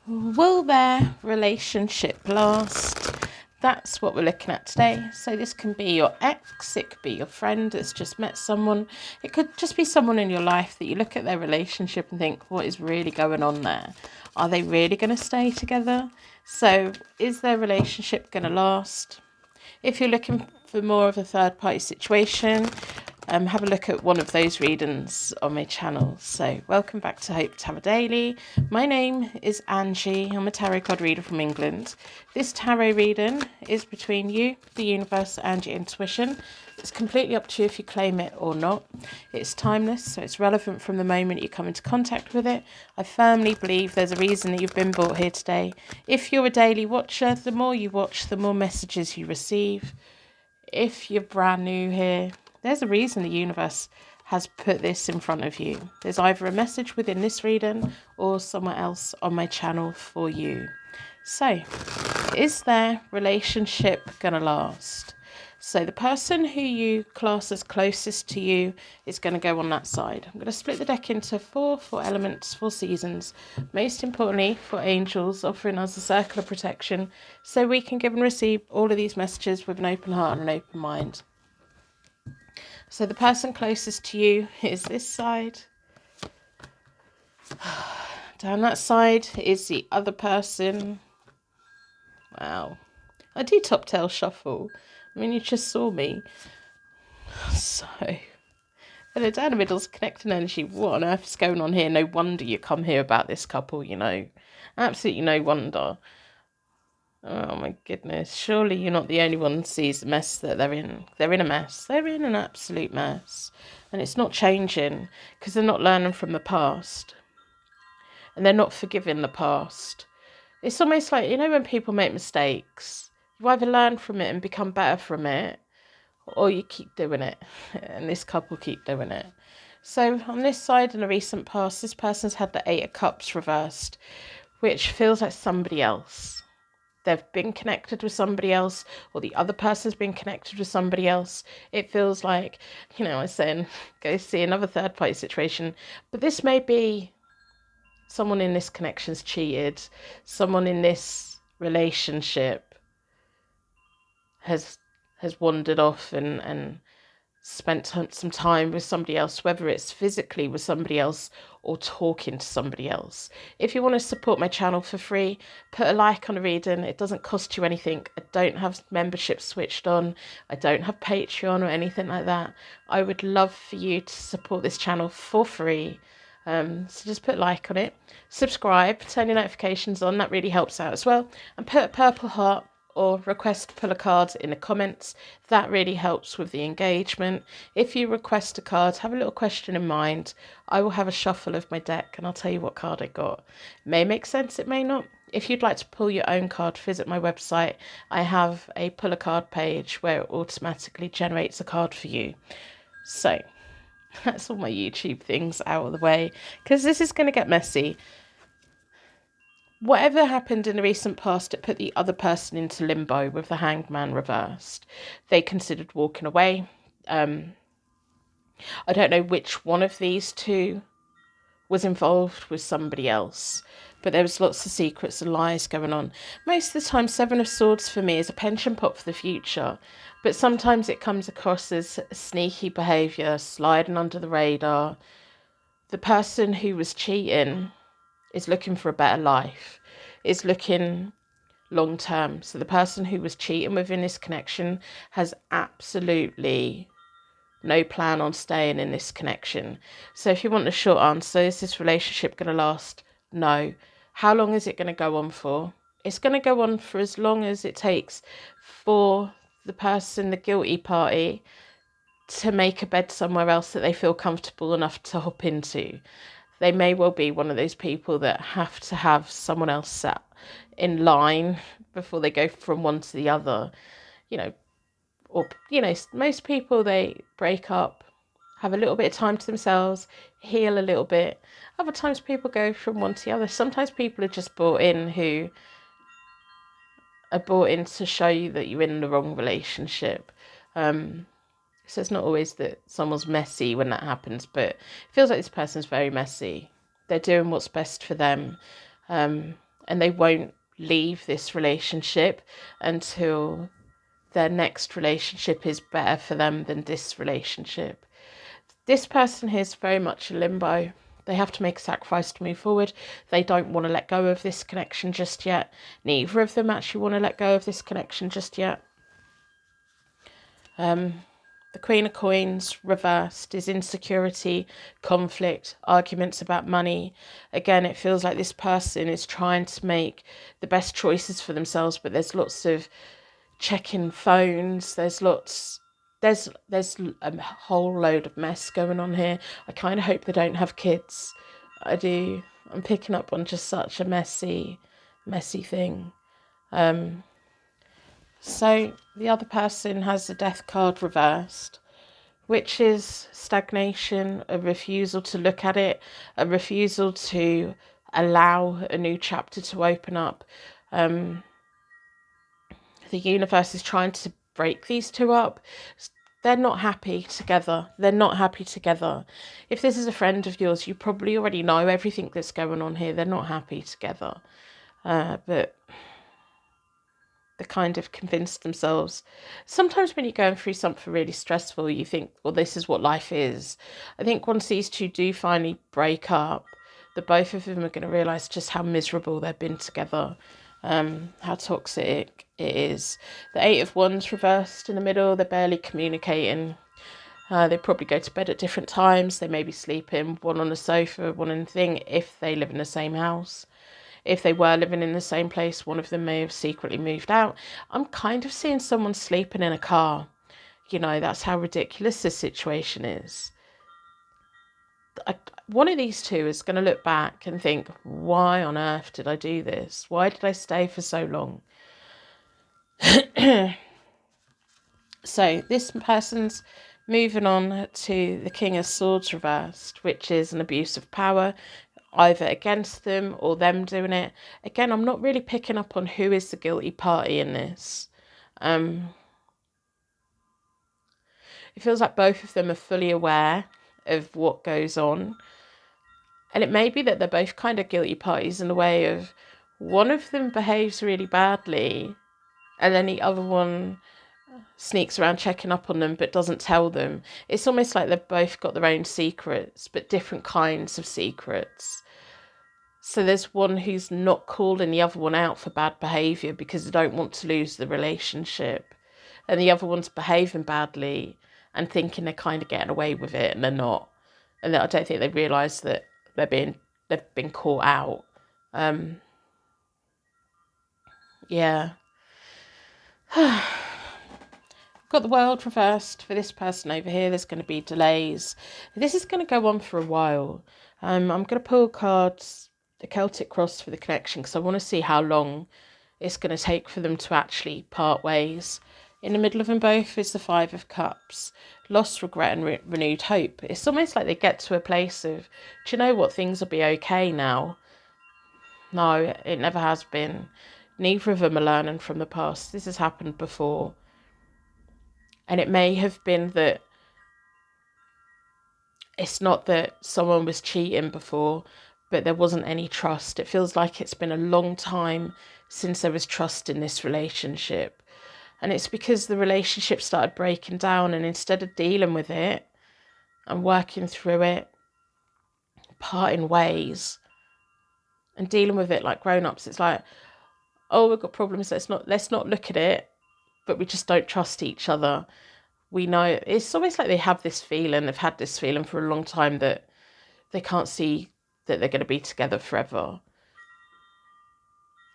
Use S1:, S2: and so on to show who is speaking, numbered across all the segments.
S1: Will their relationship last? That's what we're looking at today. So this can be your ex, it could be your friend that's just met someone. It could just be someone in your life that you look at their relationship and think, what is really going on there? Are they really going to stay together? So is their relationship going to last? If you're looking for more of a third party situation, have a look at one of those readings on my channel. So welcome back to Hope Tarot Daily. My name is Angie. I'm a tarot card reader from England. This tarot reading is between you, the universe, and your intuition. It's completely up to you if you claim it or not. It's timeless, so it's relevant from the moment you come into contact with it. I firmly believe there's a reason that you've been brought here today. If you're a daily watcher, the more you watch, the more messages you receive. If you're brand new here, there's a reason the universe has put this in front of you. There's either a message within this reading or somewhere else on my channel for you. So, is their relationship going to last? So the person who you class as closest to you is going to go on that side. I'm going to split the deck into four elements, 4 seasons. Most importantly, for angels, offering us a circle of protection so we can give and receive all of these messages with an open heart and an open mind. So the person closest to you is this side. Down that side is the other person. Wow. I do top tail shuffle. I mean, you just saw me. So, and then down the middle's connecting energy. What on earth is going on here? No wonder you come here about this couple, you know. Absolutely no wonder. Oh my goodness. Surely you're not the only one who sees the mess that they're in. They're in a mess. They're in an absolute mess. And it's not changing because they're not learning from the past. And they're not forgiving the past. It's almost like, you know, when people make mistakes, you either learn from it and become better from it, or you keep doing it. And this couple keep doing it. So on this side, in the recent past, this person's had the 8 of Cups reversed, which feels like somebody else. They've been connected with somebody else, or the other person's been connected with somebody else. It feels like, you know, I was saying, go see another third party situation. But this may be someone in this connection's cheated. Someone in this relationship has wandered off and spent some time with somebody else, whether it's physically with somebody else or talking to somebody else. If you want to support my channel for free, put a like on a reading. It doesn't cost you anything. I don't have membership switched on. I don't have Patreon or anything like that. I would love for you to support this channel for free. So just put a like on it, subscribe, turn your notifications on. That really helps out as well. And put a purple heart or request to pull a card in the comments. That really helps with the engagement. If you request a card, have a little question in mind. I will have a shuffle of my deck and I'll tell you what card I got. It may make sense, it may not. If you'd like to pull your own card, visit my website. I have a pull a card page where it automatically generates a card for you. So that's all my YouTube things out of the way, because this is going to get messy. Whatever happened in the recent past, it put the other person into limbo with the Hanged Man reversed. They considered walking away. I don't know which one of these two was involved with somebody else, but there was lots of secrets and lies going on. Most of the time, 7 of Swords for me is a pension pot for the future, but sometimes it comes across as sneaky behaviour, sliding under the radar. The person who was cheating is looking for a better life, is looking long term. So the person who was cheating within this connection has absolutely no plan on staying in this connection. So if you want the short answer, is this relationship going to last? No. How long is it going to go on for? It's going to go on for as long as it takes for the person, the guilty party, to make a bed somewhere else that they feel comfortable enough to hop into. They may well be one of those people that have to have someone else sat in line before they go from one to the other. You know, or, you know, most people, they break up, have a little bit of time to themselves, heal a little bit. Other times people go from one to the other. Sometimes people are just brought in who are brought in to show you that you're in the wrong relationship. So it's not always that someone's messy when that happens, but it feels like this person's very messy. They're doing what's best for them. And and they won't leave this relationship until their next relationship is better for them than this relationship. This person here is very much in limbo. They have to make a sacrifice to move forward. They don't want to let go of this connection just yet. Neither of them actually want to let go of this connection just yet. The Queen of Coins reversed is insecurity, conflict, arguments about money. Again, it feels like this person is trying to make the best choices for themselves, but there's lots of checking phones. There's a whole load of mess going on here. I kind of hope they don't have kids. I do. I'm picking up on just such a messy thing. So the other person has the Death card reversed, which is stagnation, a refusal to look at it, a refusal to allow a new chapter to open up. The universe is trying to break these two up. They're not happy together. They're not happy together. If this is a friend of yours, you probably already know everything that's going on here. They're not happy together. But they kind of convinced themselves. Sometimes when you're going through something really stressful, you think, well, this is what life is. I think once these two do finally break up, the both of them are going to realise just how miserable they've been together, how toxic it is. The Eight of Wands reversed in the middle. They're barely communicating. They probably go to bed at different times. They may be sleeping, one on the sofa, one in the thing, if they live in the same house. If they were living in the same place, one of them may have secretly moved out. I'm kind of seeing someone sleeping in a car. You know, that's how ridiculous this situation is. One of these two is going to look back and think, why on earth did I do this? Why did I stay for so long? So this person's moving on to the King of Swords reversed, which is an abuse of power, either against them or them doing it. Again, I'm not really picking up on who is the guilty party in this. It feels like both of them are fully aware of what goes on. And it may be that they're both kind of guilty parties in the way of one of them behaves really badly and then the other one sneaks around checking up on them but doesn't tell them. It's almost like they've both got their own secrets, but different kinds of secrets. So there's one who's not calling the other one out for bad behaviour because they don't want to lose the relationship. And the other one's behaving badly and thinking they're kind of getting away with it, and they're not. And I don't think they realise that they've been caught out. Yeah. Got the World reversed for this person over here. There's going to be delays. This is going to go on for a while. I'm going to pull cards, the Celtic Cross for the connection, because I want to see how long it's going to take for them to actually part ways. In the middle of them both is the Five of Cups. Lost, regret and renewed hope. It's almost like they get to a place of, do you know what, things will be okay now. No, it never has been. Neither of them are learning from the past. This has happened before. And it may have been that it's not that someone was cheating before, but there wasn't any trust. It feels like it's been a long time since there was trust in this relationship. And it's because the relationship started breaking down, and instead of dealing with it and working through it, parting ways and dealing with it like grown-ups, it's like, oh, we've got problems, let's not look at it, but we just don't trust each other. We know, it's almost like they have this feeling, they've had this feeling for a long time that they can't see that they're going to be together forever.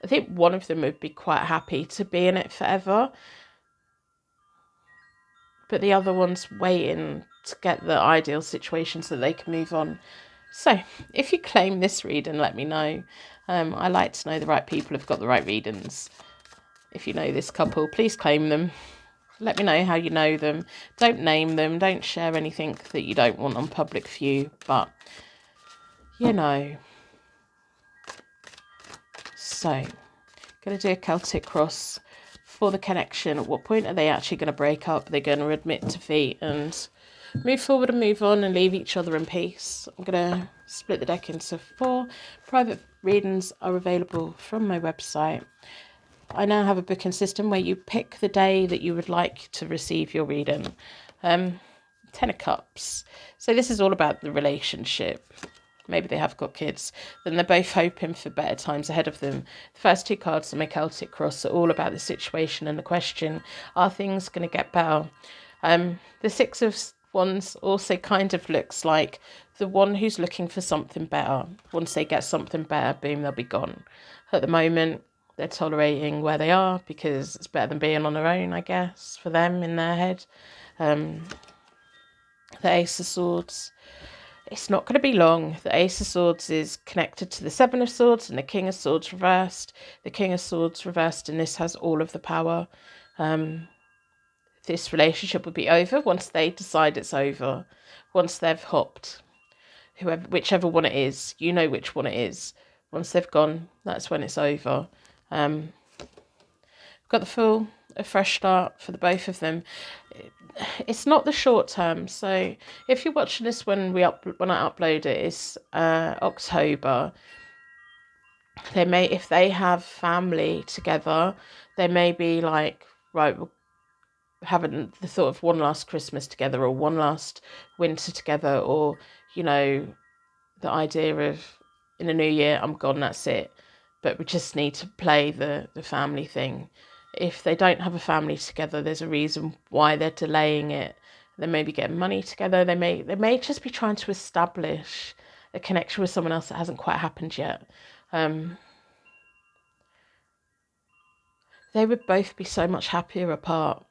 S1: I think one of them would be quite happy to be in it forever, but the other one's waiting to get the ideal situation so they can move on. So if you claim this reading, let me know. I like to know the right people have got the right readings. If you know this couple, please claim them. Let me know how you know them. Don't name them. Don't share anything that you don't want on public view. But, you know. So, going to do a Celtic Cross for the connection. At what point are they actually going to break up? They're going to admit defeat and move forward and move on and leave each other in peace. I'm going to split the deck into 4. Private readings are available from my website. I now have a booking system where you pick the day that you would like to receive your reading. 10 of Cups. So this is all about the relationship. Maybe they have got kids. Then they're both hoping for better times ahead of them. The first 2 cards on my Celtic Cross are all about the situation and the question, are things going to get better? The 6 of Wands also kind of looks like the one who's looking for something better. Once they get something better, boom, they'll be gone. At the moment, they're tolerating where they are because it's better than being on their own, I guess, for them in their head. The Ace of Swords. It's not going to be long. The Ace of Swords is connected to the 7 of Swords and the King of Swords reversed. The King of Swords reversed, and this has all of the power. This relationship will be over once they decide it's over. Once they've hopped. Whichever one it is. You know which one it is. Once they've gone, that's when it's over. Got the Fool, a fresh start for the both of them. It's not the short term. So if you're watching this when I upload it, it's October. They may, if they have family together, they may be like, right, we're having the thought of one last Christmas together or one last winter together, or the idea of in the new year I'm gone, that's it. But we just need to play the family thing. If they don't have a family together, there's a reason why they're delaying it. They may be getting money together. They may just be trying to establish a connection with someone else that hasn't quite happened yet. They would both be so much happier apart.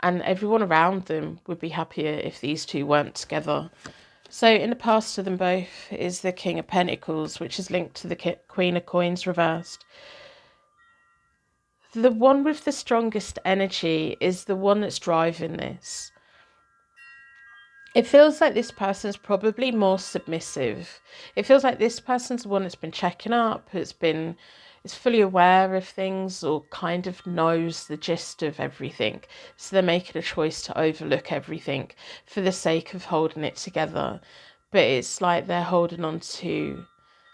S1: And everyone around them would be happier if these two weren't together. So in the past to them both is the King of Pentacles, which is linked to the Queen of Coins reversed. The one with the strongest energy is the one that's driving this. It feels like this person's probably more submissive. It feels like this person's the one that's been checking up, is fully aware of things, or kind of knows the gist of everything. So they're making a choice to overlook everything for the sake of holding it together. But it's like they're holding on to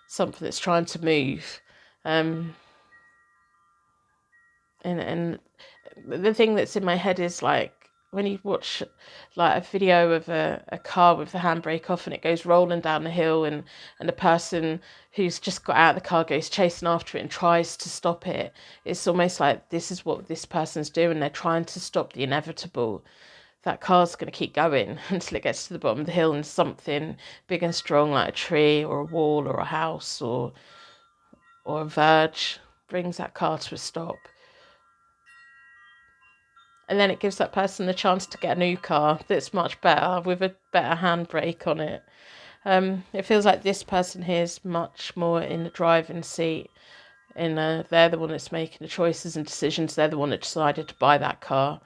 S1: something that's trying to move. And the thing that's in my head is like when you watch like a video of a car with the handbrake off and it goes rolling down the hill, and the person who's just got out of the car goes chasing after it and tries to stop it. It's almost like this is what this person's doing. They're trying to stop the inevitable. That car's going to keep going until it gets to the bottom of the hill and something big and strong like a tree or a wall or a house or a verge brings that car to a stop. And then it gives that person the chance to get a new car that's much better, with a better handbrake on it. It feels like this person here is much more in the driving seat. They're the one that's making the choices and decisions. They're the one that decided to buy that car.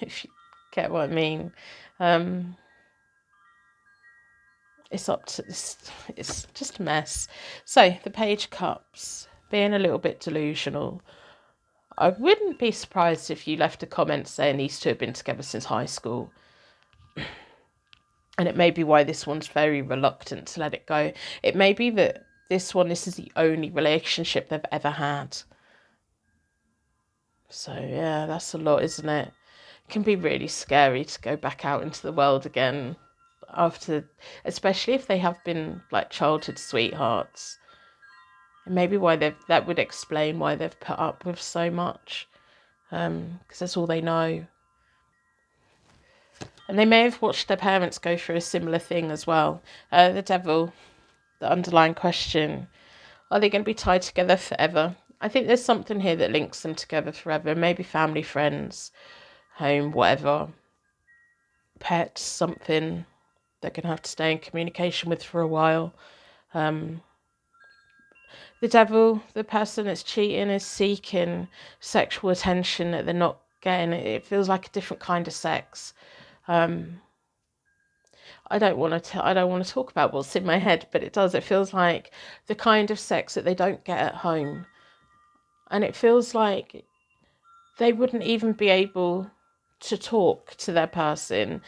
S1: If you get what I mean. It's up to this. It's just a mess. So the Page of Cups, being a little bit delusional. I wouldn't be surprised if you left a comment saying these two have been together since high school. And it may be why this one's very reluctant to let it go. It may be that this is the only relationship they've ever had. So yeah, that's a lot, isn't it? It can be really scary to go back out into the world again after, especially if they have been like childhood sweethearts. And maybe that would explain why they've put up with so much, because that's all they know. And they may have watched their parents go through a similar thing as well. The Devil, the underlying question, are they going to be tied together forever? I think there's something here that links them together forever. Maybe family, friends, home, whatever. Pets, something they're going to have to stay in communication with for a while. The Devil, the person that's cheating, is seeking sexual attention that they're not getting. It feels like a different kind of sex. I don't want to talk about what's in my head, but it does. It feels like the kind of sex that they don't get at home. And it feels like they wouldn't even be able to talk to their person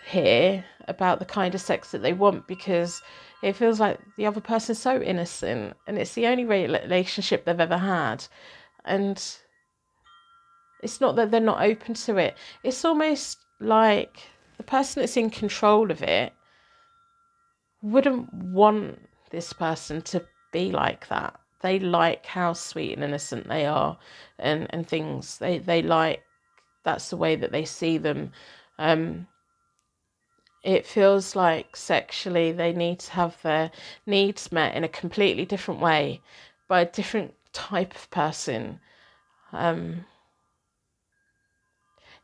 S1: here about the kind of sex that they want, because it feels like the other person's so innocent and it's the only relationship they've ever had. And it's not that they're not open to it. It's almost like the person that's in control of it wouldn't want this person to be like that. They like how sweet and innocent they are, and things. They like, that's the way that they see them. It feels like sexually they need to have their needs met in a completely different way by a different type of person. It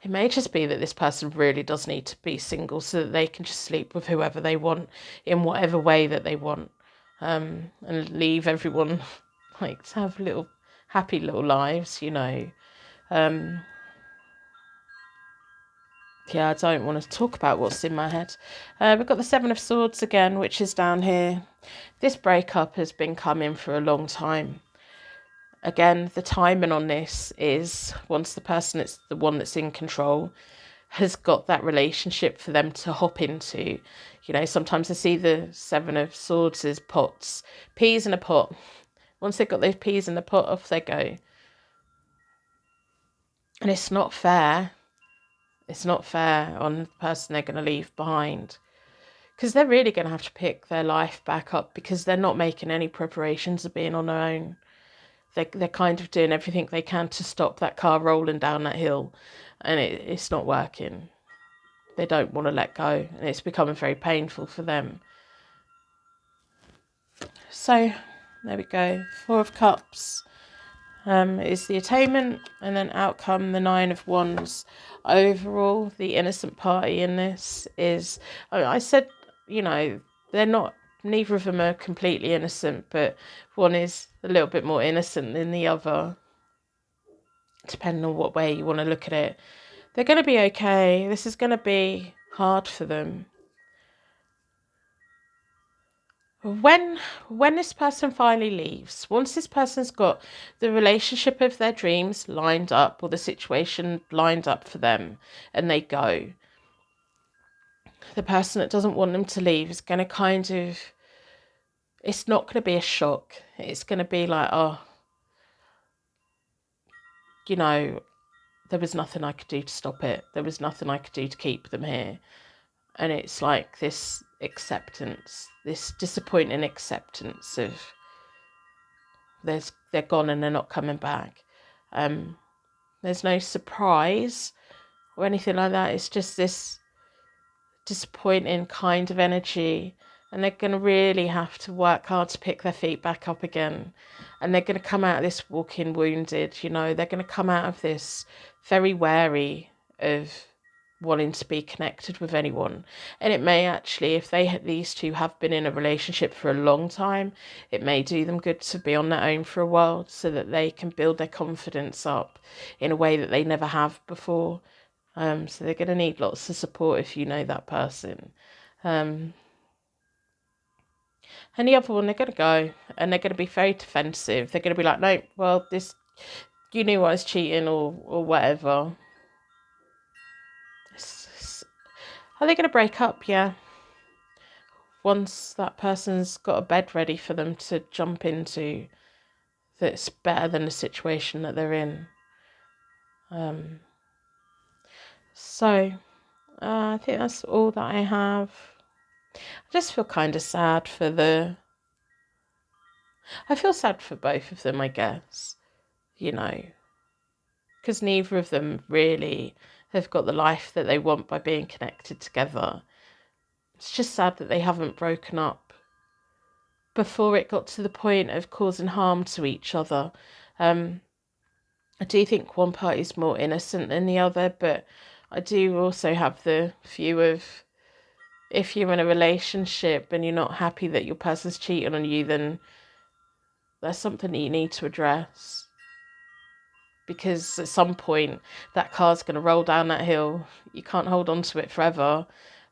S1: may just be that this person really does need to be single so that they can just sleep with whoever they want in whatever way that they want, and leave everyone like to have little happy little lives, Yeah, I don't want to talk about what's in my head. We've got the Seven of Swords again, which is down here. This breakup has been coming for a long time. Again, the timing on this is once the person that's the one that's in control has got that relationship for them to hop into. Sometimes I see the Seven of Swords as pots, peas in a pot. Once they've got those peas in the pot, off they go. And it's not fair. It's not fair on the person they're going to leave behind, because they're really going to have to pick their life back up, because they're not making any preparations of being on their own. They're kind of doing everything they can to stop that car rolling down that hill, and it's not working. They don't want to let go, and it's becoming very painful for them. So there we go. Four of Cups is the attainment, and then outcome, the Nine of Wands. Overall, the innocent party in this is, I said, they're not, neither of them are completely innocent, but one is a little bit more innocent than the other, depending on what way you want to look at it. They're going to be okay. This is going to be hard for them. When this person finally leaves, once this person's got the relationship of their dreams lined up, or the situation lined up for them, and they go, the person that doesn't want them to leave is going to it's not going to be a shock. It's going to be like, there was nothing I could do to stop it. There was nothing I could do to keep them here. And it's like this acceptance, this disappointing acceptance of they're gone and they're not coming back. There's no surprise or anything like that. It's just this disappointing kind of energy, and they're going to really have to work hard to pick their feet back up again. And they're going to come out of this walking wounded. They're going to come out of this very wary of wanting to be connected with anyone. And it may actually, if these two have been in a relationship for a long time, it may do them good to be on their own for a while, so that they can build their confidence up in a way that they never have before. So they're going to need lots of support if you know that person. And the other one, they're going to go and they're going to be very defensive. They're going to be like, no, well, you knew I was cheating or whatever. Are they going to break up? Yeah. Once that person's got a bed ready for them to jump into that's better than the situation that they're in. So I think that's all that I have. I just feel kind of sad I feel sad for both of them, I guess, because neither of them really have got the life that they want by being connected together. It's just sad that they haven't broken up before it got to the point of causing harm to each other. I do think one party's more innocent than the other, but I do also have the view of, if you're in a relationship and you're not happy that your person's cheating on you, then there's something that you need to address. Because at some point, that car's going to roll down that hill. You can't hold on to it forever.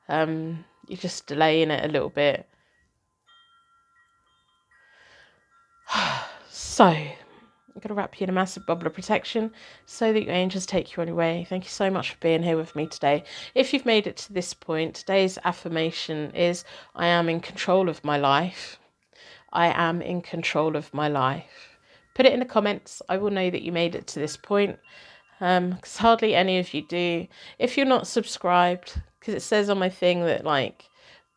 S1: You're just delaying it a little bit. So, I'm going to wrap you in a massive bubble of protection so that your angels take you on your way. Thank you so much for being here with me today. If you've made it to this point, today's affirmation is, I am in control of my life. I am in control of my life. Put it in the comments. I will know that you made it to this point, because hardly any of you do. If you're not subscribed, because it says on my thing that like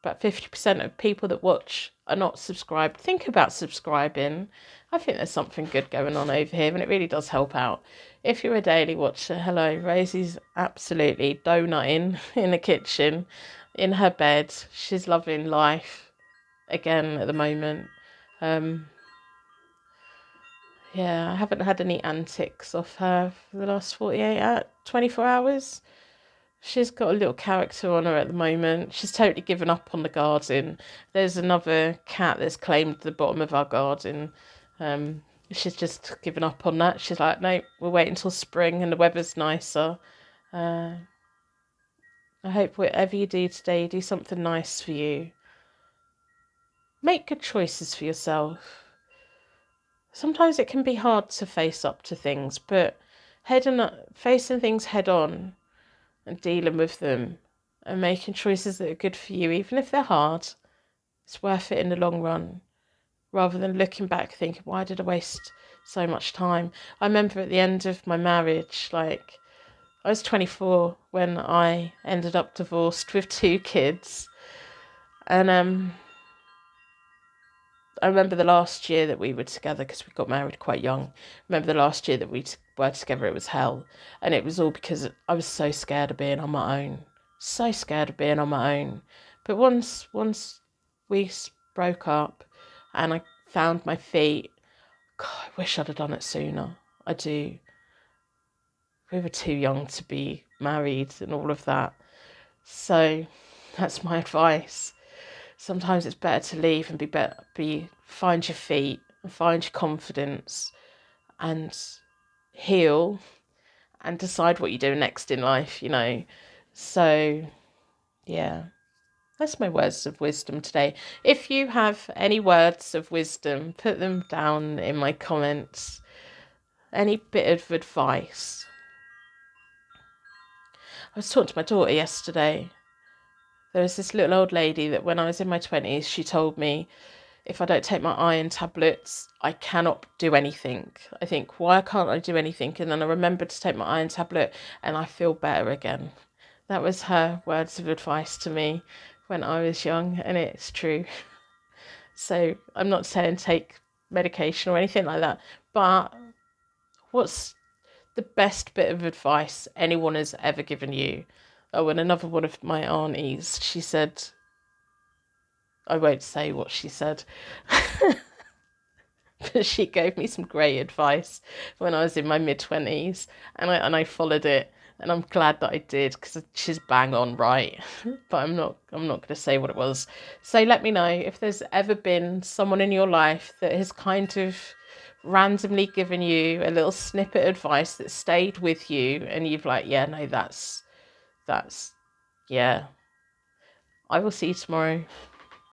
S1: about 50% of people that watch are not subscribed, think about subscribing. I think there's something good going on over here, and it really does help out. If you're a daily watcher, hello. Rosie's absolutely donutting in the kitchen, in her bed. She's loving life again at the moment. Yeah, I haven't had any antics off her for the last 24 hours. She's got a little character on her at the moment. She's totally given up on the garden. There's another cat that's claimed the bottom of our garden. She's just given up on that. She's like, no, we'll wait until spring and the weather's nicer. I hope whatever you do today, you do something nice for you. Make good choices for yourself. Sometimes it can be hard to face up to things, but facing things head on and dealing with them and making choices that are good for you, even if they're hard, it's worth it in the long run, rather than looking back thinking, why did I waste so much time? I remember at the end of my marriage, like, I was 24 when I ended up divorced with 2 kids, and I remember the last year that we were together, because we got married quite young. I remember the last year that we were together, it was hell. And it was all because I was so scared of being on my own. So scared of being on my own. But once we broke up and I found my feet, God, I wish I'd have done it sooner. I do. We were too young to be married and all of that. So that's my advice. Sometimes it's better to leave and find your feet and find your confidence and heal and decide what you do next in life, you know. So, yeah, that's my words of wisdom today. If you have any words of wisdom, put them down in my comments. Any bit of advice. I was talking to my daughter yesterday. There was this little old lady that when I was in my 20s, she told me, if I don't take my iron tablets, I cannot do anything. I think, why can't I do anything? And then I remembered to take my iron tablet and I feel better again. That was her words of advice to me when I was young, and it's true. So I'm not saying take medication or anything like that, but what's the best bit of advice anyone has ever given you? Oh, and another one of my aunties, she said, I won't say what she said, but she gave me some great advice when I was in my mid-20s, and I followed it, and I'm glad that I did, because she's bang on right. But I'm not going to say what it was. So let me know if there's ever been someone in your life that has kind of randomly given you a little snippet of advice that stayed with you, and you've like, yeah, no, that's yeah. I will see you tomorrow.